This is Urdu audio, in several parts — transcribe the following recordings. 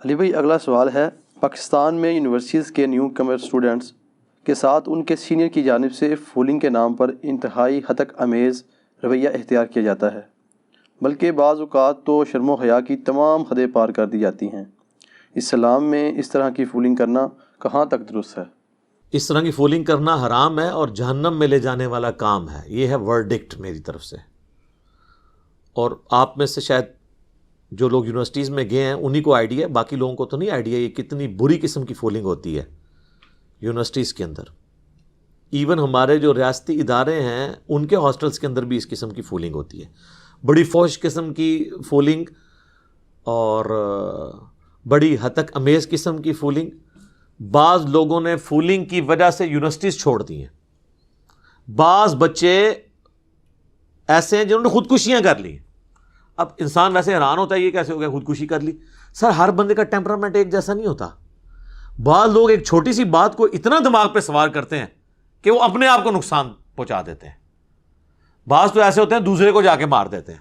علی بھائی اگلا سوال ہے، پاکستان میں یونیورسٹیز کے نیو کمر اسٹوڈنٹس کے ساتھ ان کے سینئر کی جانب سے فولنگ کے نام پر انتہائی ہتک امیز رویہ اختیار کیا جاتا ہے، بلکہ بعض اوقات تو شرم و حیا کی تمام حدیں پار کر دی جاتی ہیں۔ اسلام میں اس طرح کی فولنگ کرنا کہاں تک درست ہے؟ اس طرح کی فولنگ کرنا حرام ہے اور جہنم میں لے جانے والا کام ہے، یہ ہے ورڈکٹ میری طرف سے۔ اور آپ میں سے شاید جو لوگ یونیورسٹیز میں گئے ہیں انہی کو آئیڈیا ہے، باقی لوگوں کو تو نہیں آئیڈیا یہ کتنی بری قسم کی فولنگ ہوتی ہے یونیورسٹیز کے اندر۔ ایون ہمارے جو ریاستی ادارے ہیں ان کے ہاسٹلس کے اندر بھی اس قسم کی فولنگ ہوتی ہے، بڑی فوش قسم کی فولنگ اور بڑی ہتک امیز قسم کی فولنگ۔ بعض لوگوں نے فولنگ کی وجہ سے یونیورسٹیز چھوڑ دی ہیں، بعض بچے ایسے ہیں جنہوں نے خودکشیاں کر لی۔ اب انسان ویسے حیران ہوتا ہے یہ کیسے ہو گیا خودکشی کر لی؟ سر ہر بندے کا ٹیمپرامنٹ ایک جیسا نہیں ہوتا۔ بعض لوگ ایک چھوٹی سی بات کو اتنا دماغ پہ سوار کرتے ہیں کہ وہ اپنے آپ کو نقصان پہنچا دیتے ہیں۔ بعض تو ایسے ہوتے ہیں دوسرے کو جا کے مار دیتے ہیں،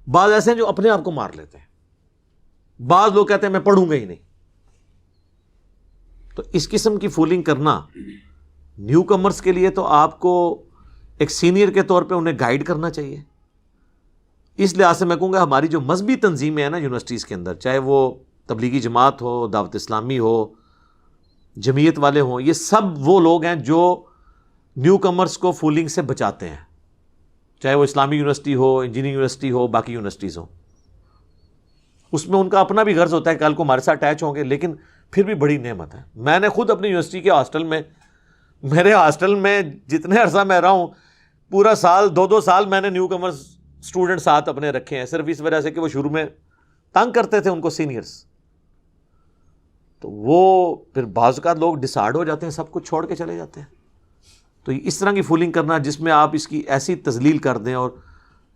بعض ایسے ہیں جو اپنے آپ کو مار لیتے ہیں، بعض لوگ کہتے ہیں میں پڑھوں گا ہی نہیں۔ تو اس قسم کی فولنگ کرنا نیو کمرز کے لیے تو آپ کو ایک سینئر کے طور پہ انہیں گائیڈ کرنا چاہیے۔ اس لحاظ سے میں کہوں گا ہماری جو مذہبی تنظیمیں ہیں نا یونیورسٹیز کے اندر، چاہے وہ تبلیغی جماعت ہو، دعوت اسلامی ہو، جمعیت والے ہوں، یہ سب وہ لوگ ہیں جو نیو کمرز کو فولنگ سے بچاتے ہیں، چاہے وہ اسلامی یونیورسٹی ہو، انجینئرنگ یونیورسٹی ہو، باقی یونیورسٹیز ہوں۔ اس میں ان کا اپنا بھی غرض ہوتا ہے کل کو ہمارے ساتھ اٹیچ ہوں گے، لیکن پھر بھی بڑی نعمت ہے۔ میں نے خود اپنی یونیورسٹی کے ہاسٹل میں، میرے ہاسٹل میں جتنے عرصہ میں رہا ہوں، پورا سال 2 سال میں نے نیو کمرز اسٹوڈنٹ ساتھ اپنے رکھے ہیں، صرف اس وجہ سے کہ وہ شروع میں تنگ کرتے تھے ان کو سینئرز، تو وہ پھر بعض اوقات لوگ ڈسارڈ ہو جاتے ہیں، سب کچھ چھوڑ کے چلے جاتے ہیں۔ تو اس طرح کی فولنگ کرنا جس میں آپ اس کی ایسی تذلیل کر دیں اور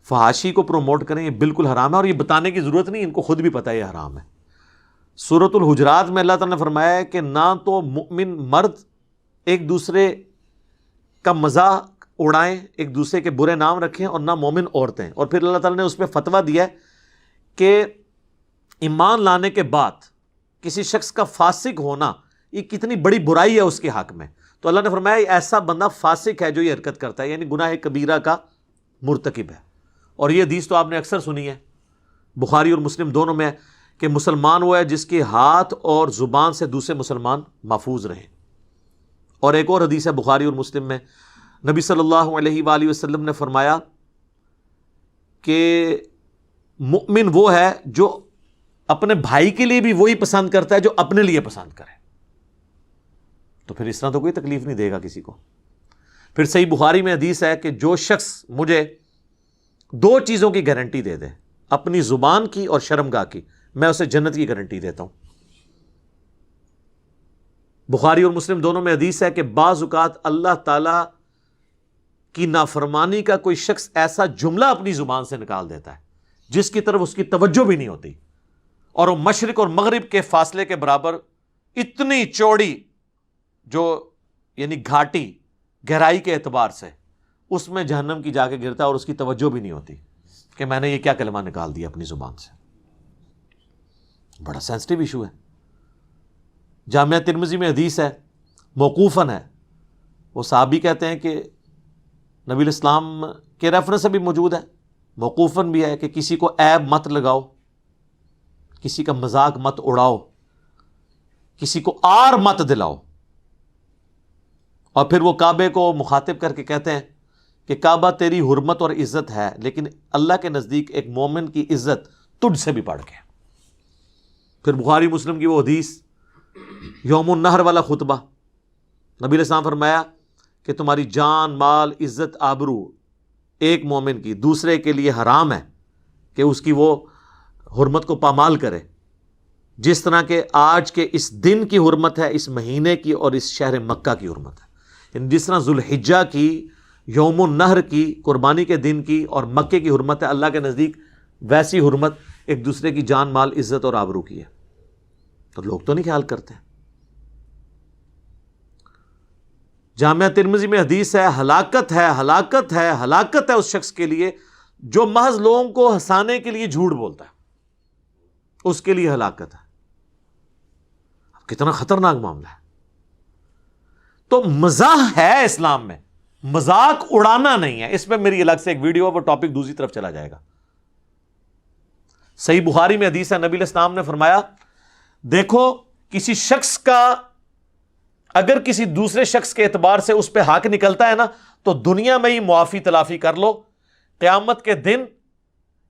فحاشی کو پروموٹ کریں، یہ بالکل حرام ہے، اور یہ بتانے کی ضرورت نہیں، ان کو خود بھی پتہ ہے یہ حرام ہے۔ سورۃ الحجرات میں اللہ تعالیٰ نے فرمایا ہے کہ نہ تو مؤمن مرد ایک دوسرے کا مذاق اڑائیں، ایک دوسرے کے برے نام رکھیں، اور نہ مومن عورتیں۔ اور پھر اللہ تعالیٰ نے اس پہ فتویٰ دیا ہے کہ ایمان لانے کے بعد کسی شخص کا فاسق ہونا یہ کتنی بڑی برائی ہے اس کے حق میں۔ تو اللہ نے فرمایا ایسا بندہ فاسق ہے جو یہ حرکت کرتا ہے، یعنی گناہ کبیرہ کا مرتکب ہے۔ اور یہ حدیث تو آپ نے اکثر سنی ہے، بخاری اور مسلم دونوں میں، کہ مسلمان وہ ہے جس کے ہاتھ اور زبان سے دوسرے مسلمان محفوظ رہیں۔ اور ایک اور حدیث ہے بخاری اور مسلم میں، نبی صلی اللہ علیہ وآلہ وسلم نے فرمایا کہ مؤمن وہ ہے جو اپنے بھائی کے لیے بھی وہی پسند کرتا ہے جو اپنے لیے پسند کرے۔ تو پھر اس طرح تو کوئی تکلیف نہیں دے گا کسی کو۔ پھر صحیح بخاری میں حدیث ہے کہ جو شخص مجھے 2 چیزوں کی گارنٹی دے دے، اپنی زبان کی اور شرمگاہ کی، میں اسے جنت کی گارنٹی دیتا ہوں۔ بخاری اور مسلم دونوں میں حدیث ہے کہ بعض اوقات اللہ تعالی کی نافرمانی کا کوئی شخص ایسا جملہ اپنی زبان سے نکال دیتا ہے جس کی طرف اس کی توجہ بھی نہیں ہوتی، اور وہ مشرق اور مغرب کے فاصلے کے برابر اتنی چوڑی، جو یعنی گھاٹی گہرائی کے اعتبار سے، اس میں جہنم کی جا کے گرتا ہے اور اس کی توجہ بھی نہیں ہوتی کہ میں نے یہ کیا کلمہ نکال دیا اپنی زبان سے۔ بڑا سینسٹیو ایشو ہے۔ جامعہ ترمذی میں حدیث ہے، موقوفاً ہے، وہ صحابی کہتے ہیں کہ نبی الاسلام کے ریفرنس سے بھی موجود ہے، موقوفاً بھی ہے، کہ کسی کو عیب مت لگاؤ، کسی کا مذاق مت اڑاؤ، کسی کو آر مت دلاؤ۔ اور پھر وہ کعبے کو مخاطب کر کے کہتے ہیں کہ کعبہ تیری حرمت اور عزت ہے، لیکن اللہ کے نزدیک ایک مومن کی عزت تجھ سے بھی بڑھ کے۔ پھر بخاری مسلم کی وہ حدیث، یوم النحر والا خطبہ، نبی علیہ السلام فرمایا کہ تمہاری جان، مال، عزت، آبرو ایک مومن کی دوسرے کے لیے حرام ہے کہ اس کی وہ حرمت کو پامال کرے، جس طرح کہ آج کے اس دن کی حرمت ہے، اس مہینے کی اور اس شہر مکہ کی حرمت ہے۔ یعنی جس طرح ذوالحجہ کی، یوم النحر کی، قربانی کے دن کی اور مکے کی حرمت ہے، اللہ کے نزدیک ویسی حرمت ایک دوسرے کی جان، مال، عزت اور آبرو کی ہے۔ تو لوگ تو نہیں خیال کرتے۔ جامعہ ترمذی میں حدیث ہے، ہلاکت ہے، ہلاکت ہے، ہلاکت ہے اس شخص کے لیے جو محض لوگوں کو ہنسانے کے لیے جھوٹ بولتا ہے، اس کے لیے ہلاکت ہے۔ کتنا خطرناک معاملہ ہے. تو مزاح ہے اسلام میں, مذاق اڑانا نہیں ہے. اس پہ میری الگ سے ایک ویڈیو ہے, وہ ٹاپک دوسری طرف چلا جائے گا. صحیح بخاری میں حدیث ہے, نبی علیہ السلام نے فرمایا دیکھو کسی شخص کا اگر کسی دوسرے شخص کے اعتبار سے اس پہ حق نکلتا ہے نا, تو دنیا میں ہی معافی تلافی کر لو, قیامت کے دن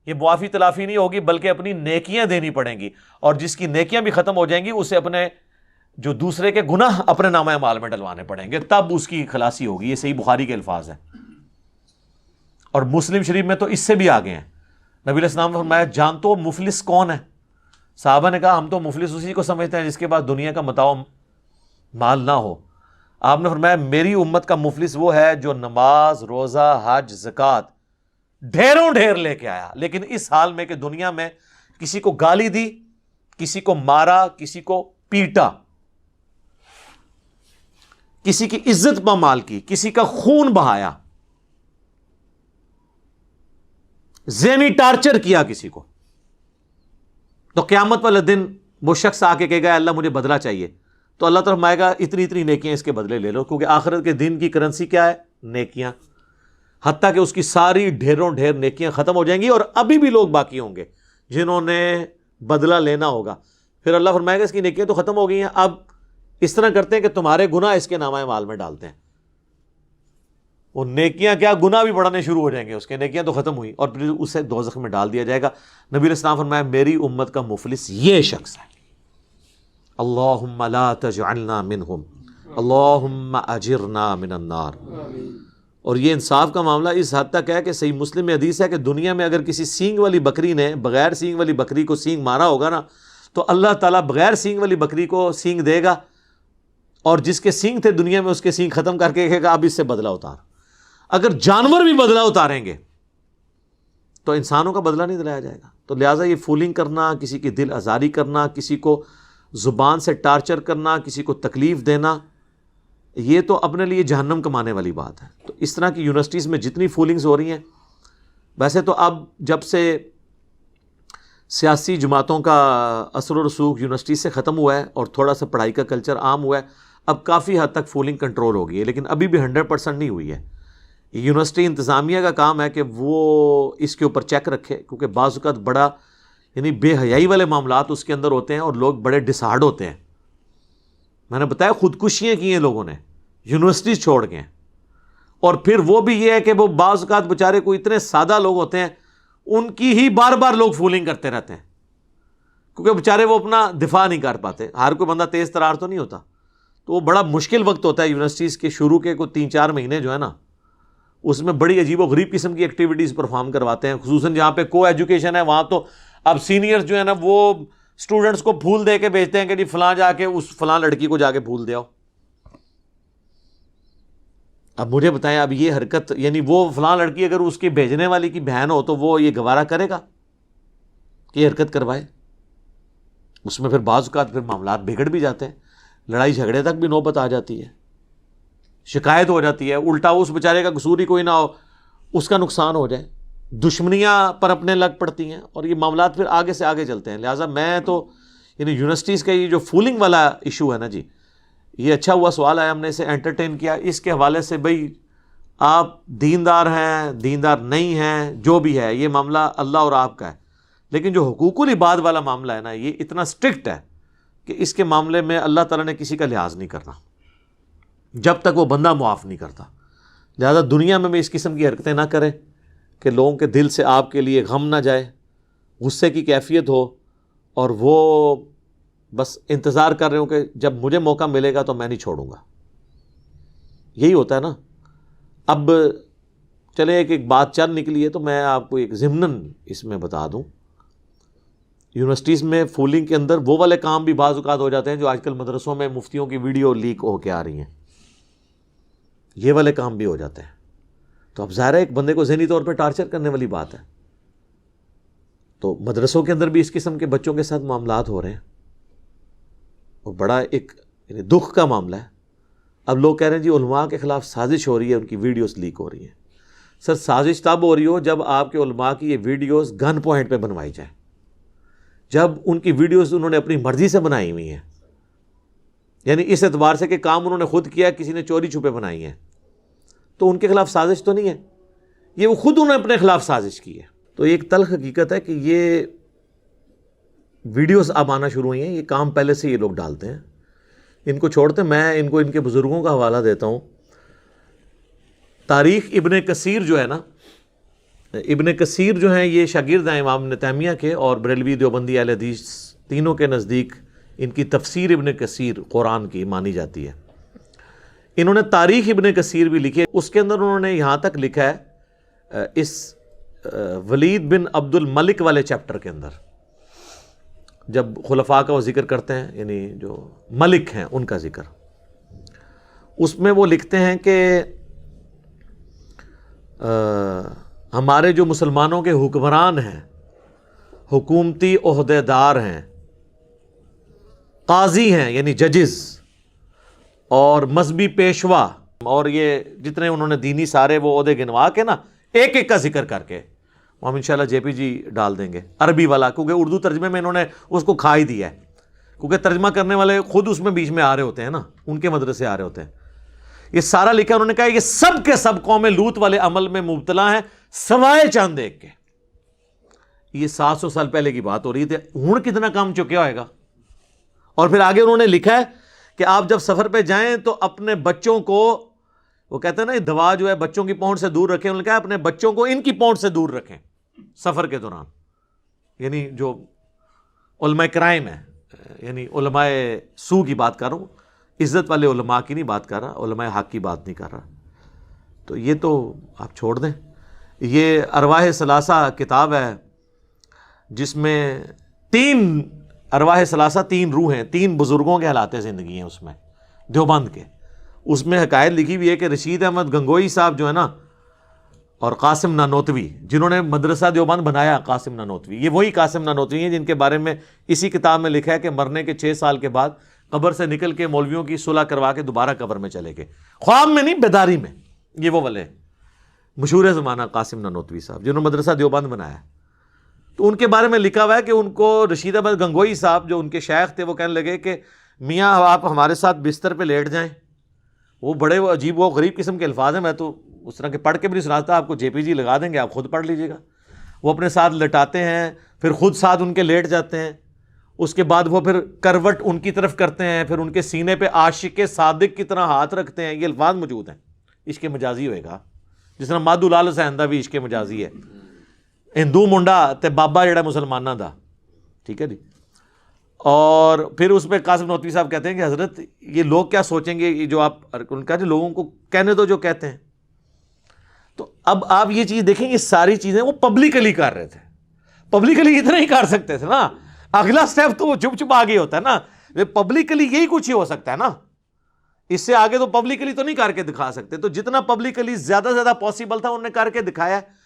یہ معافی تلافی نہیں ہوگی بلکہ اپنی نیکیاں دینی پڑیں گی, اور جس کی نیکیاں بھی ختم ہو جائیں گی اسے اپنے جو دوسرے کے گناہ اپنے نامہ اعمال میں ڈلوانے پڑیں گے, تب اس کی خلاصی ہوگی. یہ صحیح بخاری کے الفاظ ہیں, اور مسلم شریف میں تو اس سے بھی آگے ہیں. نبی علیہ السلام نے فرمایا جانتے ہو مفلس کون ہے؟ صحابہ نے کہا ہم تو مفلس اسی کو سمجھتے ہیں جس کے پاس دنیا کا متاع مال نہ ہو. آپ نے فرمایا میری امت کا مفلس وہ ہے جو نماز, روزہ, حج, زکوٰۃ ڈھیروں ڈھیر لے کے آیا, لیکن اس حال میں کہ دنیا میں کسی کو گالی دی, کسی کو مارا, کسی کو پیٹا, کسی کی عزت پامال کی, کسی کا خون بہایا, ذہنی ٹارچر کیا کسی کو. تو قیامت والے دن وہ شخص آ کے کہے گا اللہ مجھے بدلہ چاہیے, تو اللہ تعالیٰ فرمائے گا اتنی اتنی نیکیاں اس کے بدلے لے لو, کیونکہ آخرت کے دن کی کرنسی کیا ہے؟ نیکیاں. حتیٰ کہ اس کی ساری ڈھیروں ڈھیر نیکیاں ختم ہو جائیں گی, اور ابھی بھی لوگ باقی ہوں گے جنہوں نے بدلہ لینا ہوگا. پھر اللہ فرمائے گا اس کی نیکیاں تو ختم ہو گئی ہیں, اب اس طرح کرتے ہیں کہ تمہارے گناہ اس کے نامہ اعمال میں ڈالتے ہیں. وہ نیکیاں کیا, گناہ بھی بڑھانے شروع ہو جائیں گے, اس کے نیکیاں تو ختم ہوئی, اور پھر اسے دوزخ میں ڈال دیا جائے گا. نبی علیہ السلام فرمایا میری امت کا مفلس یہ شخص ہے. اللہم لا تجعلنا منہم, اللہم اجرنا من النار. اور یہ انصاف کا معاملہ اس حد تک ہے کہ صحیح مسلم میں حدیث ہے کہ دنیا میں اگر کسی سینگ والی بکری نے بغیر سینگ والی بکری کو سینگ مارا ہوگا نا, تو اللہ تعالیٰ بغیر سینگ والی بکری کو سینگ دے گا, اور جس کے سینگ تھے دنیا میں اس کے سینگ ختم کر کے کہے گا اب اس سے بدلہ اتار. اگر جانور بھی بدلہ اتاریں گے تو انسانوں کا بدلہ نہیں دلایا جائے گا. تو لہٰذا یہ فولنگ کرنا, کسی کی دل آزاری کرنا, کسی کو زبان سے ٹارچر کرنا, کسی کو تکلیف دینا, یہ تو اپنے لیے جہنم کمانے والی بات ہے. تو اس طرح کی یونیورسٹیز میں جتنی فولنگز ہو رہی ہیں, ویسے تو اب جب سے سیاسی جماعتوں کا اثر و رسوخ یونیورسٹی سے ختم ہوا ہے اور تھوڑا سا پڑھائی کا کلچر عام ہوا ہے, اب کافی حد تک فولنگ کنٹرول ہو گئی ہے, لیکن ابھی بھی 100% نہیں ہوئی ہے. یونیورسٹی انتظامیہ کا کام ہے کہ وہ اس کے اوپر چیک رکھے, کیونکہ بعض اوقات بڑا یعنی بے حیائی والے معاملات اس کے اندر ہوتے ہیں اور لوگ بڑے ڈسہارڈ ہوتے ہیں. میں نے بتایا خودکشیاں کی ہیں لوگوں نے یونیورسٹیز چھوڑ کے, اور پھر وہ بھی یہ ہے کہ وہ بعض اوقات بیچارے کوئی اتنے سادہ لوگ ہوتے ہیں ان کی ہی بار بار لوگ فولنگ کرتے رہتے ہیں, کیونکہ بیچارے وہ اپنا دفاع نہیں کر پاتے. ہر کوئی بندہ تیز ترار تو نہیں ہوتا, تو وہ بڑا مشکل وقت ہوتا ہے یونیورسٹیز کے شروع کے کوئی 3-4 مہینے جو ہے نا, اس میں بڑی عجیب و غریب قسم کی ایکٹیویٹیز پرفارم کرواتے ہیں, خصوصاً جہاں پہ کو ایجوکیشن ہے وہاں تو اب سینئرز جو ہے نا وہ اسٹوڈنٹس کو پھول دے کے بھیجتے ہیں کہ جی فلاں جا کے اس فلاں لڑکی کو جا کے پھول دے آؤ. اب مجھے بتائیں, اب یہ حرکت یعنی وہ فلاں لڑکی اگر اس کی بھیجنے والی کی بہن ہو تو وہ یہ گوارا کرے گا کہ یہ حرکت کروائے؟ اس میں پھر بعض اوقات پھر معاملات بگڑ بھی جاتے ہیں, لڑائی جھگڑے تک بھی نوبت آ جاتی ہے, شکایت ہو جاتی ہے, الٹا اس بیچارے کا قصور ہی کوئی نہ ہو اس کا نقصان ہو جائے, دشمنیاں پر اپنے لگ پڑتی ہیں, اور یہ معاملات پھر آگے سے آگے چلتے ہیں. لہٰذا میں تو یعنی یونیورسٹیز کا یہ جو فولنگ والا ایشو ہے نا جی, یہ اچھا ہوا سوال آیا, ہم نے اسے انٹرٹین کیا. اس کے حوالے سے بھئی آپ دیندار ہیں, دیندار نہیں ہیں, جو بھی ہے یہ معاملہ اللہ اور آپ کا ہے, لیکن جو حقوق العباد والا معاملہ ہے نا یہ اتنا اسٹرکٹ ہے کہ اس کے معاملے میں اللہ تعالیٰ نے کسی کا لحاظ نہیں کرنا جب تک وہ بندہ معاف نہیں کرتا. لہٰذا دنیا میں بھی اس قسم کی حرکتیں نہ کریں کہ لوگوں کے دل سے آپ کے لیے غم نہ جائے, غصے کی کیفیت ہو, اور وہ بس انتظار کر رہے ہوں کہ جب مجھے موقع ملے گا تو میں نہیں چھوڑوں گا. یہی ہوتا ہے نا. اب چلے ایک بات چل نکلی ہے تو میں آپ کو ایک ضمناً اس میں بتا دوں, یونیورسٹیز میں فولنگ کے اندر وہ والے کام بھی بعض اوقات ہو جاتے ہیں جو آج کل مدرسوں میں مفتیوں کی ویڈیو لیک ہو کے آ رہی ہیں, یہ والے کام بھی ہو جاتے ہیں. تو اب ظاہر ہے ایک بندے کو ذہنی طور پہ ٹارچر کرنے والی بات ہے. تو مدرسوں کے اندر بھی اس قسم کے بچوں کے ساتھ معاملات ہو رہے ہیں, اور بڑا ایک یعنی دکھ کا معاملہ ہے. اب لوگ کہہ رہے ہیں جی علماء کے خلاف سازش ہو رہی ہے, ان کی ویڈیوز لیک ہو رہی ہیں. سر سازش تب ہو رہی ہو جب آپ کے علماء کی یہ ویڈیوز گن پوائنٹ پہ بنوائی جائے, جب ان کی ویڈیوز انہوں نے اپنی مرضی سے بنائی ہوئی ہیں, یعنی اس اعتبار سے کہ کام انہوں نے خود کیا، کسی نے چوری چھپے بنائی ہیں، تو ان کے خلاف سازش تو نہیں ہے، یہ وہ خود انہوں نے اپنے خلاف سازش کی ہے۔ تو ایک تلخ حقیقت ہے کہ یہ ویڈیوز اب آنا شروع ہوئی ہیں، یہ کام پہلے سے یہ لوگ ڈالتے ہیں، ان کو چھوڑتے ہیں۔ میں ان کو ان کے بزرگوں کا حوالہ دیتا ہوں۔ تاریخ ابن کثیر جو ہے نا، ابن کثیر جو ہیں یہ شاگرد ہیں امام ابن تیمیہ کے، اور بریلوی دیوبندی اہل حدیث تینوں کے نزدیک ان کی تفسیر ابن کثیر قرآن کی مانی جاتی ہے۔ انہوں نے تاریخ ابن کثیر بھی لکھی ہے، اس کے اندر انہوں نے یہاں تک لکھا ہے اس ولید بن عبد الملک والے چیپٹر کے اندر، جب خلفاء کا وہ ذکر کرتے ہیں، یعنی جو ملک ہیں ان کا ذکر، اس میں وہ لکھتے ہیں کہ ہمارے جو مسلمانوں کے حکمران ہیں، حکومتی عہدے دار ہیں، قاضی ہیں یعنی ججز، اور مذہبی پیشوا، اور یہ جتنے انہوں نے دینی سارے وہ عہدے گنوا کے نا ایک ایک کا ذکر کر کے، ہم انشاءاللہ جے پی جی ڈال دیں گے عربی والا، کیونکہ اردو ترجمے میں انہوں نے اس کو کھا ہی دیا ہے، کیونکہ ترجمہ کرنے والے خود اس میں بیچ میں آ رہے ہوتے ہیں نا، ان کے مدرسے آ رہے ہوتے ہیں۔ یہ سارا لکھا، انہوں نے کہا یہ سب کے سب قوم لوط والے عمل میں مبتلا ہیں سوائے چاند ایک کے۔ یہ 700 سال پہلے کی بات ہو رہی تھی، ہوں کتنا کام چکیا ہوئے گا۔ اور پھر آگے انہوں نے لکھا ہے کہ آپ جب سفر پہ جائیں تو اپنے بچوں کو، وہ کہتے ہیں نا دوا جو ہے بچوں کی پہنچ سے دور رکھیں، انہوں نے کہا اپنے بچوں کو ان کی پہنچ سے دور رکھیں سفر کے دوران، یعنی جو علماء کرائم ہے، یعنی علماء سو کی بات کر رہا ہوں، عزت والے علماء کی نہیں بات کر رہا، علماء حق کی بات نہیں کر رہا۔ تو یہ تو آپ چھوڑ دیں۔ یہ ارواح ثلاثہ کتاب ہے جس میں ارواح ثلاثہ 3 روح ہیں، 3 بزرگوں کے حالات زندگی ہیں اس میں، دیوبند کے۔ اس میں حکایت لکھی ہوئی ہے کہ رشید احمد گنگوئی صاحب جو ہے نا، اور قاسم نانوتوی جنہوں نے مدرسہ دیوبند بنایا، قاسم نانوتوی، یہ وہی قاسم نانوتوی ہیں جن کے بارے میں اسی کتاب میں لکھا ہے کہ مرنے کے 6 سال کے بعد قبر سے نکل کے مولویوں کی صلح کروا کے دوبارہ قبر میں چلے گئے، خواب میں نہیں بیداری میں۔ یہ وہ والے مشہور زمانہ قاسم نانوتوی صاحب جنہوں نے مدرسہ دیوبند بنایا۔ تو ان کے بارے میں لکھا ہوا ہے کہ ان کو رشید احمد گنگوئی صاحب جو ان کے شیخ تھے، وہ کہنے لگے کہ میاں آپ ہمارے ساتھ بستر پہ لیٹ جائیں۔ وہ بڑے عجیب و غریب قسم کے الفاظ ہیں، میں تو اس طرح کے پڑھ کے بھی نہیں سناتا، آپ کو جے پی جی لگا دیں گے، آپ خود پڑھ لیجئے گا۔ وہ اپنے ساتھ لٹاتے ہیں، پھر خود ساتھ ان کے لیٹ جاتے ہیں، اس کے بعد وہ پھر کروٹ ان کی طرف کرتے ہیں، پھر ان کے سینے پہ عاشق صادق کی طرح ہاتھ رکھتے ہیں۔ یہ الفاظ موجود ہیں، عشق مجازی ہوئے گا، جس طرح مادو لال سہندہ بھی عشق مجازی ہے، ہندو منڈا تے بابا جڑا مسلمانہ دا، ٹھیک ہے جی۔ اور پھر اس پہ قاسم نانوتوی صاحب کہتے ہیں کہ حضرت یہ لوگ کیا سوچیں گے، یہ جو آپ ان کا جو لوگوں کو کہنے دو جو کہتے ہیں۔ تو اب آپ یہ چیز دیکھیں، یہ ساری چیزیں وہ پبلکلی کر رہے تھے، پبلکلی اتنا ہی کر سکتے تھے نا، اگلا سٹیپ تو وہ چھپ چھپ آگے ہوتا ہے نا، پبلکلی یہی کچھ ہی ہو سکتا ہے نا، اس سے آگے تو پبلکلی تو نہیں کر کے دکھا سکتے۔ تو جتنا پبلکلی زیادہ زیادہ پاسبل تھا انہوں نے کر کے دکھایا ہے،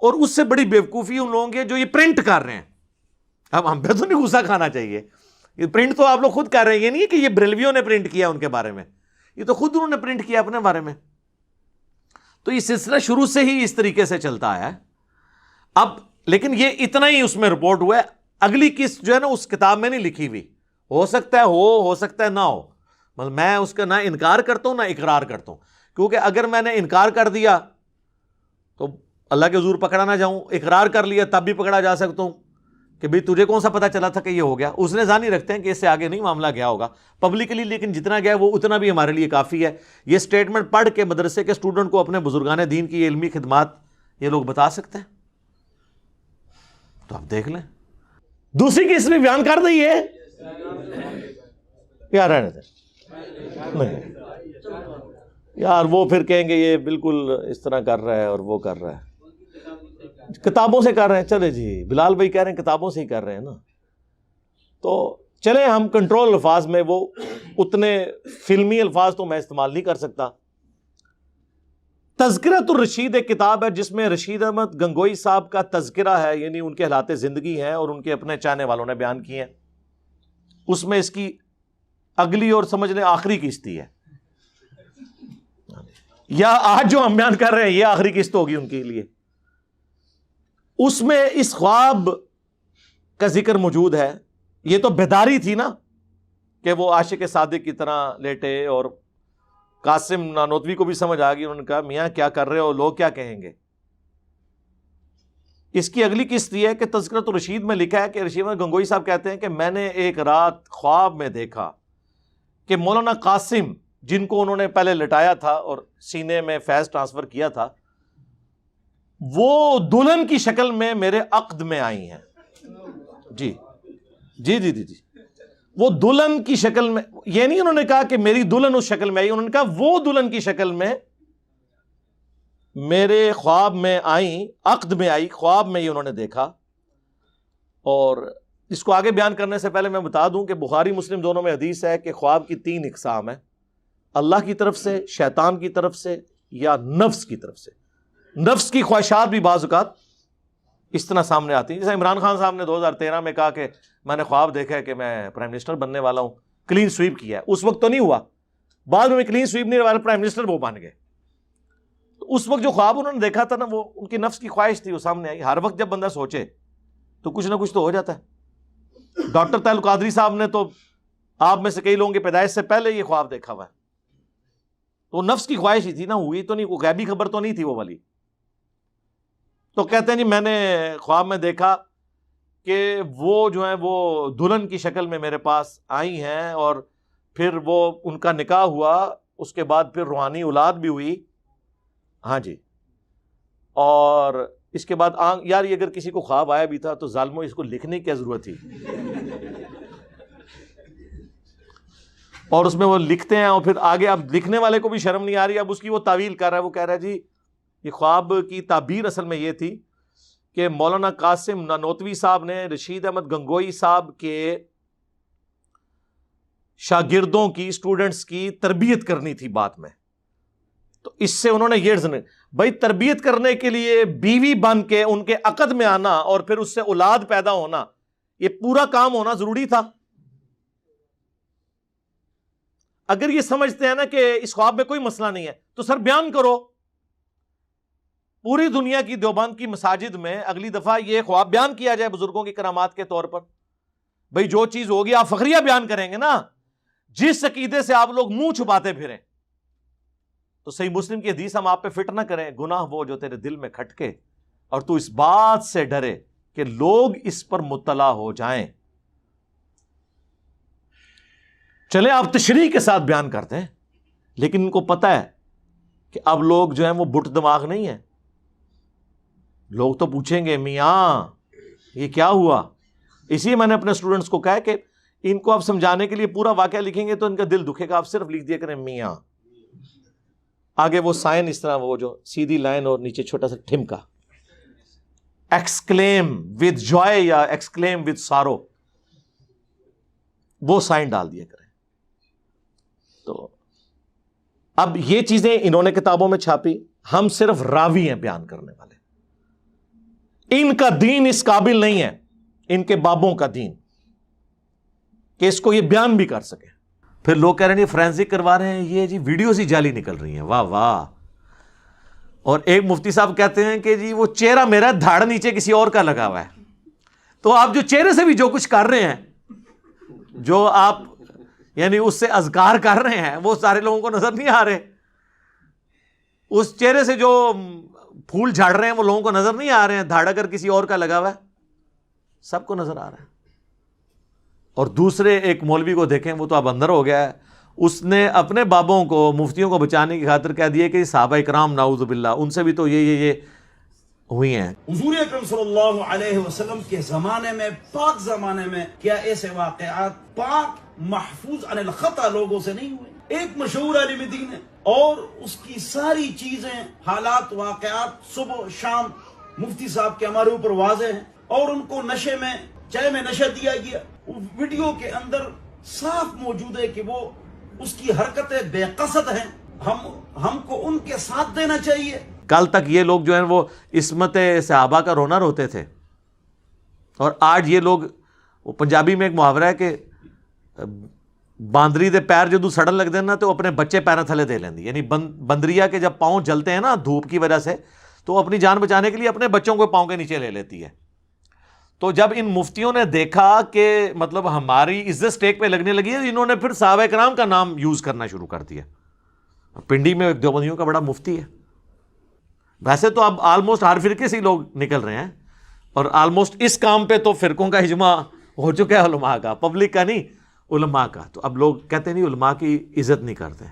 اور اس سے بڑی بیوقوفی ان لوگوں کی جو یہ پرنٹ کر رہے ہیں۔ اب ہم پہ تو نہیں غصہ کھانا چاہیے، یہ پرنٹ تو آپ لوگ خود کر رہے ہیں، یہ نہیں ہے کہ یہ بریلویوں نے پرنٹ کیا ان کے بارے میں، یہ تو خود انہوں نے پرنٹ کیا اپنے بارے میں۔ تو یہ سلسلہ شروع سے ہی اس طریقے سے چلتا آیا ہے۔ اب لیکن یہ اتنا ہی اس میں رپورٹ ہوا ہے، اگلی قسط جو ہے نا اس کتاب میں نہیں لکھی ہوئی، ہو سکتا ہے ہو سکتا ہے نہ ہو، مطلب میں اس کا نہ انکار کرتا ہوں نہ اقرار کرتا ہوں، کیونکہ اگر میں نے انکار کر دیا تو اللہ کے حضور پکڑا نہ جاؤں، اقرار کر لیا تب بھی پکڑا جا سکتا ہوں کہ بھئی تجھے کون سا پتہ چلا تھا کہ یہ ہو گیا۔ اس نے ظاہر رکھتے ہیں کہ اس سے آگے نہیں معاملہ گیا ہوگا پبلکلی، لیکن جتنا گیا وہ اتنا بھی ہمارے لیے کافی ہے۔ یہ سٹیٹمنٹ پڑھ کے مدرسے کے سٹوڈنٹ کو اپنے بزرگان دین کی علمی خدمات یہ لوگ بتا سکتے ہیں، تو آپ دیکھ لیں۔ دوسری کس میں بیان کر دئیے یار، رہنے دیں، نہیں یار وہ پھر کہیں گے یہ بالکل اس طرح کر رہا ہے اور وہ کر رہا ہے، کتابوں سے کر رہے ہیں۔ چلے جی، بلال بھائی کہہ رہے ہیں کتابوں سے ہی کر رہے ہیں نا، تو چلیں ہم کنٹرول الفاظ میں، وہ اتنے فلمی الفاظ تو میں استعمال نہیں کر سکتا۔ تذکرۃ الرشید ایک کتاب ہے جس میں رشید احمد گنگوئی صاحب کا تذکرہ ہے، یعنی ان کے حالات زندگی ہیں اور ان کے اپنے چاہنے والوں نے بیان کیے ہیں۔ اس میں اس کی اگلی اور سمجھ لیں آخری قسط ہے، یا آج جو ہم بیان کر رہے ہیں یہ آخری قسط ہوگی ان کے لیے۔ اس میں اس خواب کا ذکر موجود ہے، یہ تو بیداری تھی نا، کہ وہ عاشق صادق کی طرح لیٹے، اور قاسم نانوتوی کو بھی سمجھ آ گئی، انہوں نے کہا میاں کیا کر رہے ہو، لوگ کیا کہیں گے۔ اس کی اگلی قسط یہ ہے کہ تذکرۃ الرشید میں لکھا ہے کہ رشید احمد گنگوئی صاحب کہتے ہیں کہ میں نے ایک رات خواب میں دیکھا کہ مولانا قاسم، جن کو انہوں نے پہلے لٹایا تھا اور سینے میں فیض ٹرانسفر کیا تھا، وہ دلہن کی شکل میں میرے عقد میں آئی ہیں۔ جی جی جی جی جی، وہ دلہن کی شکل میں، یہ نہیں انہوں نے کہا کہ میری دلہن اس شکل میں آئی، انہوں نے کہا وہ دلہن کی شکل میں میرے خواب میں آئیں، عقد میں آئی، خواب میں ہی انہوں نے دیکھا۔ اور اس کو آگے بیان کرنے سے پہلے میں بتا دوں کہ بخاری مسلم دونوں میں حدیث ہے کہ خواب کی 3 اقسام ہیں، اللہ کی طرف سے، شیطان کی طرف سے، یا نفس کی طرف سے۔ نفس کی خواہشات بھی بعض اوقات اس طرح سامنے آتی ہیں، جیسے عمران خان صاحب نے 2013 میں کہا کہ میں نے خواب دیکھا ہے کہ میں پرائم منسٹر بننے والا ہوں، کلین سویپ کیا ہے۔ اس وقت تو نہیں ہوا، بعد میں کلین سویپ نہیں ہوا، پرائم منسٹر وہ بن گئے۔ اس وقت جو خواب انہوں نے دیکھا تھا نا، وہ ان کی نفس کی خواہش تھی، وہ سامنے آئی۔ ہر وقت جب بندہ سوچے تو کچھ نہ کچھ تو ہو جاتا ہے۔ ڈاکٹر طاہر القادری صاحب نے تو آپ میں سے کئی لوگوں کی پیدائش سے پہلے یہ خواب دیکھا ہوا ہے، تو نفس کی خواہش ہی تھی نا، ہوئی تو نہیں، کوئی غیبی خبر تو نہیں تھی وہ والی۔ تو کہتے ہیں جی میں نے خواب میں دیکھا کہ وہ جو ہیں وہ دلہن کی شکل میں میرے پاس آئی ہیں، اور پھر وہ ان کا نکاح ہوا، اس کے بعد پھر روحانی اولاد بھی ہوئی۔ ہاں جی، اور اس کے بعد یار یہ اگر کسی کو خواب آیا بھی تھا تو ظالموں اس کو لکھنے کی کیا ضرورت تھی؟ اور اس میں وہ لکھتے ہیں، اور پھر آگے اب لکھنے والے کو بھی شرم نہیں آ رہی، اب اس کی وہ تعویل کر رہا ہے، وہ کہہ رہا ہے جی یہ خواب کی تعبیر اصل میں یہ تھی کہ مولانا قاسم نانوتوی صاحب نے رشید احمد گنگوئی صاحب کے شاگردوں کی، اسٹوڈنٹس کی تربیت کرنی تھی بات میں، تو اس سے انہوں نے یہ بھائی تربیت کرنے کے لیے بیوی بن کے ان کے عقد میں آنا اور پھر اس سے اولاد پیدا ہونا، یہ پورا کام ہونا ضروری تھا۔ اگر یہ سمجھتے ہیں نا کہ اس خواب میں کوئی مسئلہ نہیں ہے تو سر بیان کرو، پوری دنیا کی دیوبند کی مساجد میں اگلی دفعہ یہ خواب بیان کیا جائے بزرگوں کی کرامات کے طور پر۔ بھئی جو چیز ہوگی آپ فخریہ بیان کریں گے نا، جس عقیدے سے آپ لوگ منہ چھپاتے پھریں، تو صحیح مسلم کی حدیث ہم آپ پہ فٹ نہ کریں، گناہ وہ جو تیرے دل میں کھٹکے اور تو اس بات سے ڈرے کہ لوگ اس پر مطلع ہو جائیں۔ چلے آپ تشریح کے ساتھ بیان کرتے ہیں، لیکن ان کو پتہ ہے کہ اب لوگ جو ہیں وہ بٹ دماغ نہیں ہیں، لوگ تو پوچھیں گے میاں یہ کیا ہوا۔ اسی لیے میں نے اپنے اسٹوڈنٹس کو کہا کہ ان کو آپ سمجھانے کے لیے پورا واقعہ لکھیں گے تو ان کا دل دکھے گا، آپ صرف لکھ دیا کریں میاں، آگے وہ سائن اس طرح، وہ جو سیدھی لائن اور نیچے چھوٹا سا ٹھمکا، ایکسکلیم ود جوائے یا ایکسکلیم ود سارو، وہ سائن ڈال دیا کریں۔ تو اب یہ چیزیں انہوں نے کتابوں میں چھاپی، ہم صرف راوی ہیں بیان کرنے والے، ان کا دین اس قابل نہیں ہے، ان کے بابوں کا دین، کہ اس کو یہ بیان بھی کر سکے۔ پھر لوگ کہہ رہے ہیں فرینزک کروا رہے ہیں، یہ جی ویڈیوز ہی جعلی نکل رہی ہیں، واہ واہ۔ اور ایک مفتی صاحب کہتے ہیں کہ جی وہ چہرہ میرا دھاڑ نیچے کسی اور کا لگا ہوا ہے، تو آپ جو چہرے سے بھی جو کچھ کر رہے ہیں، جو آپ یعنی اس سے اذکار کر رہے ہیں، وہ سارے لوگوں کو نظر نہیں آ رہے، اس چہرے سے جو پھول جھاڑ رہے ہیں وہ لوگوں کو نظر نہیں آ رہے ہیں، دھاڑ اگر کسی اور کا لگا ہوا ہے سب کو نظر آ رہا ہے۔ اور دوسرے ایک مولوی کو دیکھیں، وہ تو اب اندر ہو گیا ہے، اس نے اپنے بابوں کو، مفتیوں کو بچانے کی خاطر کہہ دیا کہ صحابہ کرام نعوذ باللہ ان سے بھی تو یہ ہوئی ہیں۔ حضور اکرم صلی اللہ علیہ وسلم کے زمانے میں، پاک زمانے میں، کیا ایسے واقعات پاک محفوظ عن الخطا لوگوں سے نہیں ہوئے؟ ایک مشہور عالم دین ہے اور اس کی ساری چیزیں، حالات، واقعات صبح شام مفتی صاحب کے ہمارے اوپر واضح ہیں، اور ان کو نشے میں، چائے میں نشہ دیا گیا۔ ویڈیو کے اندر صاف موجود ہے کہ وہ اس کی حرکتیں بے قصد ہیں، ہم کو ان کے ساتھ دینا چاہیے۔ کل تک یہ لوگ جو ہیں وہ عصمت صحابہ کا رونا روتے تھے، اور آج یہ لوگ، وہ پنجابی میں ایک محاورہ ہے کہ باندری دے پیر جدو سڑن لگ دینا تو اپنے بچے پیروں تھلے دے لیندی، یعنی بندریا کے جب پاؤں جلتے ہیں نا دھوپ کی وجہ سے، تو اپنی جان بچانے کے لیے اپنے بچوں کو پاؤں کے نیچے لے لیتی ہے۔ تو جب ان مفتیوں نے دیکھا کہ مطلب ہماری عزت اسٹیک پہ لگنے لگی ہے، انہوں نے پھر صحابہ کرام کا نام یوز کرنا شروع کر دیا. پنڈی میں ایک دیوبندیوں کا بڑا مفتی ہے. ویسے تو اب آلموسٹ ہر فرقے سے ہی لوگ نکل رہے ہیں، اور آلموسٹ اس کام پہ تو فرقوں کا اجماع ہو چکا ہے علماء کا، پبلک کا نہیں، علماء کا. تو اب لوگ کہتے ہیں نہیں علماء کی عزت نہیں کرتے.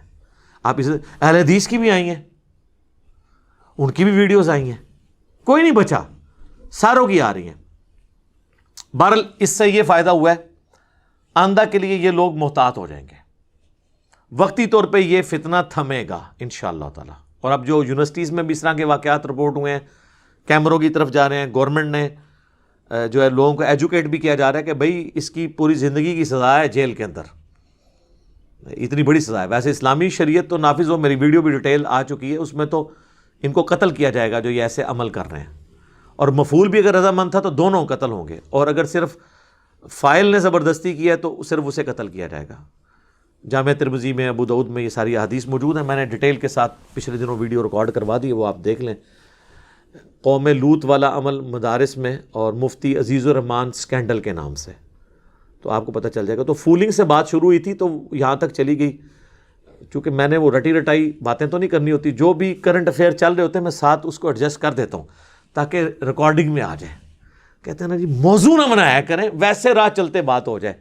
آپ عزت اہل حدیث کی بھی آئی ہیں، ان کی بھی ویڈیوز آئی ہیں، کوئی نہیں بچا، ساروں کی آ رہی ہیں. بہرحال اس سے یہ فائدہ ہوا ہے، آئندہ کے لیے یہ لوگ محتاط ہو جائیں گے. وقتی طور پہ یہ فتنہ تھمے گا انشاءاللہ تعالی. اور اب جو یونیورسٹیز میں بھی اس طرح کے واقعات رپورٹ ہوئے ہیں، کیمروں کی طرف جا رہے ہیں، گورنمنٹ نے جو ہے لوگوں کو ایجوکیٹ بھی کیا جا رہا ہے کہ بھائی اس کی پوری زندگی کی سزا ہے جیل کے اندر، اتنی بڑی سزا ہے. ویسے اسلامی شریعت تو نافذ ہو، میری ویڈیو بھی ڈیٹیل آ چکی ہے، اس میں تو ان کو قتل کیا جائے گا جو یہ ایسے عمل کر رہے ہیں. اور مفعول بھی اگر رضامند تھا تو دونوں قتل ہوں گے، اور اگر صرف فاعل نے زبردستی کیا ہے تو صرف اسے قتل کیا جائے گا. جامع ترمذی میں، ابو داؤد میں یہ ساری احادیث موجود ہیں. میں نے ڈیٹیل کے ساتھ پچھلے دنوں ویڈیو ریکارڈ کروا دی، وہ آپ دیکھ لیں. قوم لوط والا عمل مدارس میں، اور مفتی عزیز الرحمان سکینڈل کے نام سے، تو آپ کو پتہ چل جائے گا. تو فولنگ سے بات شروع ہوئی تھی تو یہاں تک چلی گئی. چونکہ میں نے وہ رٹی رٹائی باتیں تو نہیں کرنی ہوتی، جو بھی کرنٹ افیئر چل رہے ہوتے ہیں میں ساتھ اس کو ایڈجسٹ کر دیتا ہوں تاکہ ریکارڈنگ میں آ جائے. کہتے ہیں نا جی موضوع نہ بنایا کریں، ویسے راہ چلتے بات ہو جائے.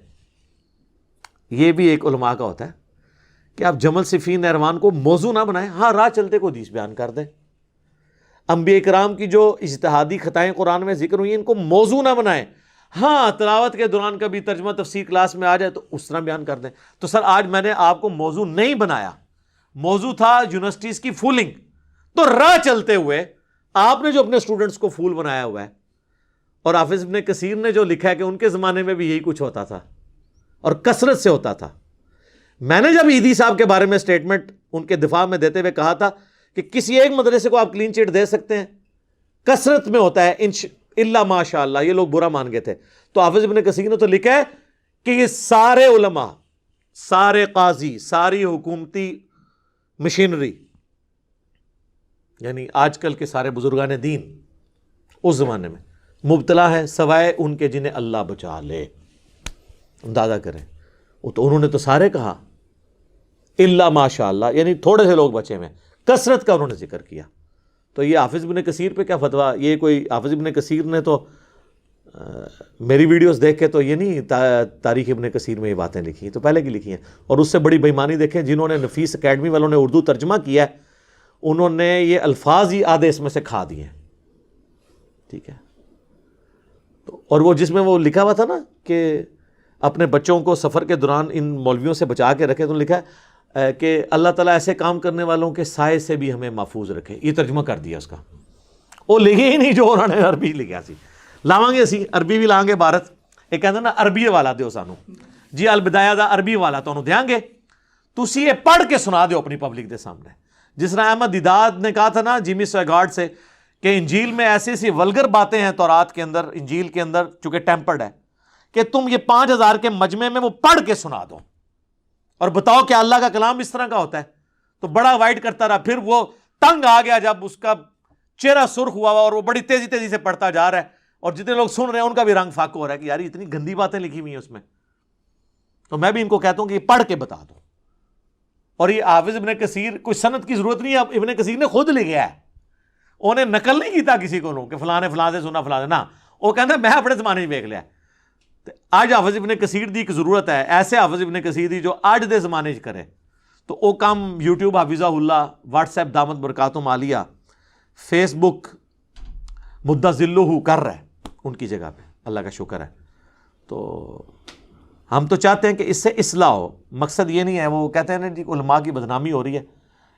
یہ بھی ایک علماء کا ہوتا ہے کہ آپ جمل صفین نہروان کو موضوع نہ بنائیں، ہاں راہ چلتے کو حدیث بیان کر دیں. انبیاء کرام کی جو اجتہادی خطائیں قرآن میں ذکر ہوئی ہیں ان کو موضوع نہ بنائیں، ہاں تلاوت کے دوران کبھی ترجمہ تفسیر کلاس میں آ جائے تو اس طرح بیان کر دیں. تو سر آج میں نے آپ کو موضوع نہیں بنایا، موضوع تھا یونیورسٹیز کی فولنگ. تو راہ چلتے ہوئے آپ نے جو اپنے اسٹوڈنٹس کو فول بنایا ہوا ہے، اور حافظ ابن کثیر نے جو لکھا ہے کہ ان کے زمانے میں بھی یہی کچھ ہوتا تھا اور کثرت سے ہوتا تھا. میں نے جب عیدی صاحب کے بارے میں سٹیٹمنٹ ان کے دفاع میں دیتے ہوئے کہا تھا کہ کسی ایک مدرسے کو آپ کلین چٹ دے سکتے ہیں، کثرت میں ہوتا ہے اللہ ماشاء اللہ، یہ لوگ برا مان گئے تھے. تو حافظ ابن کثیر نے تو لکھا ہے کہ یہ سارے علماء، سارے قاضی، ساری حکومتی مشینری، یعنی آج کل کے سارے بزرگان دین اس زمانے میں مبتلا ہے سوائے ان کے جنہیں اللہ بچا لے. اندازہ کریں، وہ تو انہوں نے تو سارے کہا اللہ ماشاء اللہ، یعنی تھوڑے سے لوگ بچے میں، کثرت کا انہوں نے ذکر کیا. تو یہ حافظ ابن کثیر پہ کیا فتویٰ؟ یہ کوئی حافظ ابن کثیر نے تو میری ویڈیوز دیکھ کے تو یہ نہیں تاریخ ابن کثیر میں یہ باتیں لکھی ہیں، تو پہلے کی لکھی ہیں. اور اس سے بڑی بےمانی دیکھیں، جنہوں نے نفیس اکیڈمی والوں نے اردو ترجمہ کیا ہے، انہوں نے یہ الفاظ ہی آدھے اس میں سے کھا دیے ہیں. ٹھیک ہے، تو اور وہ جس میں وہ لکھا ہوا تھا نا کہ اپنے بچوں کو سفر کے دوران ان مولویوں سے بچا کے رکھے، تو لکھا ہے کہ اللہ تعالیٰ ایسے کام کرنے والوں کے سائے سے بھی ہمیں محفوظ رکھے. یہ ترجمہ کر دیا اس کا، وہ لکھے ہی نہیں جو انہوں نے عربی لکھا سی. لاواں گے اسی عربی بھی لائیں گے بھارت. ایک کہتے ہیں نا عربی والا دیو سانو جی، البدایہ دا عربی والا تو انہوں دیاں گے، تسی یہ پڑھ کے سنا دیو اپنی پبلک دے سامنے. جس طرح احمد دیداد نے کہا تھا نا جیمی سویگارڈ سے کہ انجیل میں ایسی ایسی ولگر باتیں ہیں تورات کے اندر، انجیل کے اندر چونکہ ٹیمپرڈ ہے، کہ تم یہ 5000 کے مجمع میں وہ پڑھ کے سنا دو اور بتاؤ کہ اللہ کا کلام اس طرح کا ہوتا ہے. تو بڑا وائٹ کرتا رہا، پھر وہ تنگ آ گیا جب اس کا چہرہ سرخ ہوا اور وہ بڑی تیزی تیزی سے پڑھتا جا رہا ہے، اور جتنے لوگ سن رہے ہیں ان کا بھی رنگ فاق ہو رہا ہے کہ یار اتنی گندی باتیں لکھی ہوئی ہیں اس میں. تو میں بھی ان کو کہتا ہوں کہ یہ پڑھ کے بتا دو. اور یہ حافظ ابن کثیر کوئی سند کی ضرورت نہیں ہے، ابن کثیر نے خود لکھا ہے، انہیں نقل نہیں کیتا کسی کو کہ فلاں نے فلاں سے سنا فلاں سے، نہ وہ کہتا ہے میں اپنے زمانے میں دیکھ لیا. آج حافظ ابن کثیر دی ایک ضرورت ہے، ایسے حافظ ابن کثیر دی جو آج دے زمانے کرے. تو وہ کام یوٹیوب حافظہ اللہ، واٹس ایپ دامت برکاتہم عالیہ، فیس بک مدہ ذلہ کر رہا ہے ان کی جگہ پہ، اللہ کا شکر ہے. تو ہم تو چاہتے ہیں کہ اس سے اصلاح ہو، مقصد یہ نہیں ہے. وہ کہتے ہیں نا جی علماء کی بدنامی ہو رہی ہے،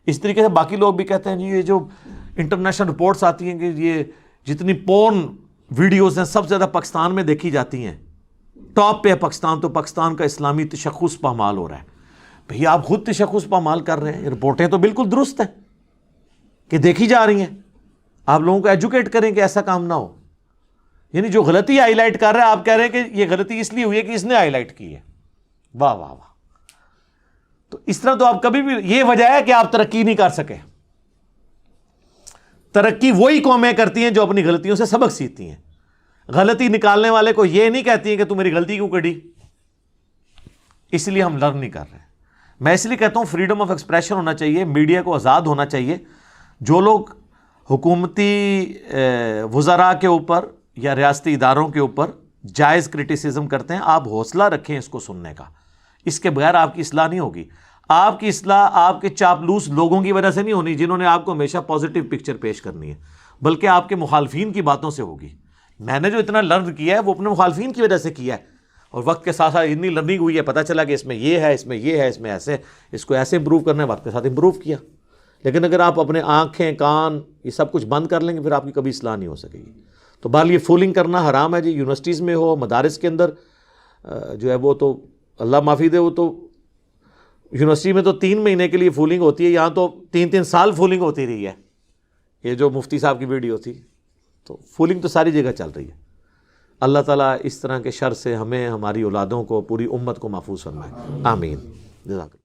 اس طریقے سے باقی لوگ بھی کہتے ہیں جی یہ جو انٹرنیشنل رپورٹس آتی ہیں کہ یہ جتنی پورن ویڈیوز ہیں سب سے زیادہ پاکستان میں دیکھی جاتی ہیں، ٹاپ پہ ہے پاکستان، تو پاکستان کا اسلامی تشخص پامال ہو رہا ہے. بھئی آپ خود تشخص پامال کر رہے ہیں، رپورٹیں تو بالکل درست ہیں کہ دیکھی جا رہی ہیں. آپ لوگوں کو ایجوکیٹ کریں کہ ایسا کام نہ ہو. یعنی جو غلطی ہائی لائٹ کر رہا ہے آپ کہہ رہے ہیں کہ یہ غلطی اس لیے ہوئی ہے کہ اس نے ہائی لائٹ کی ہے. واہ واہ واہ. تو اس طرح تو آپ کبھی بھی، یہ وجہ ہے کہ آپ ترقی نہیں کر سکے. ترقی وہی قومیں کرتی ہیں جو اپنی غلطیوں سے سبق سیکھتی ہیں. غلطی نکالنے والے کو یہ نہیں کہتی ہیں کہ تو میری غلطی کیوں کڑی، اس لیے ہم لرن نہیں کر رہے. میں اس لیے کہتا ہوں فریڈم آف ایکسپریشن ہونا چاہیے، میڈیا کو آزاد ہونا چاہیے. جو لوگ حکومتی وزراء کے اوپر یا ریاستی اداروں کے اوپر جائز کرٹیسزم کرتے ہیں، آپ حوصلہ رکھیں اس کو سننے کا. اس کے بغیر آپ کی اصلاح نہیں ہوگی. آپ کی اصلاح آپ کے چاپلوس لوگوں کی وجہ سے نہیں ہونی جنہوں نے آپ کو ہمیشہ پازیٹیو پکچر پیش کرنی ہے، بلکہ آپ کے مخالفین کی باتوں سے ہوگی. میں نے جو اتنا لرن کیا ہے وہ اپنے مخالفین کی وجہ سے کیا ہے، اور وقت کے ساتھ ساتھ اتنی لرننگ ہوئی ہے، پتہ چلا کہ اس میں یہ ہے، اس میں یہ ہے، اس میں ایسے، اس کو ایسے امپروو کرنا ہے، وقت کے ساتھ امپروو کیا. لیکن اگر آپ اپنے آنکھیں کان یہ سب کچھ بند کر لیں گے پھر آپ کی کبھی اصلاح نہیں ہو سکے گی. تو بہرحال یہ فولنگ کرنا حرام ہے جی، یونیورسٹیز میں ہو، مدارس کے اندر جو ہے وہ تو اللہ معافی دے، وہ تو یونیورسٹی میں تو 3 مہینے کے لیے فولنگ ہوتی ہے، یہاں تو 3 سال فولنگ ہوتی رہی ہے. یہ جو مفتی صاحب کی ویڈیو تھی، تو فولنگ تو ساری جگہ چل رہی ہے. اللہ تعالیٰ اس طرح کے شر سے ہمیں، ہماری اولادوں کو، پوری امت کو محفوظ فرمائے. آمین. جزاک اللہ.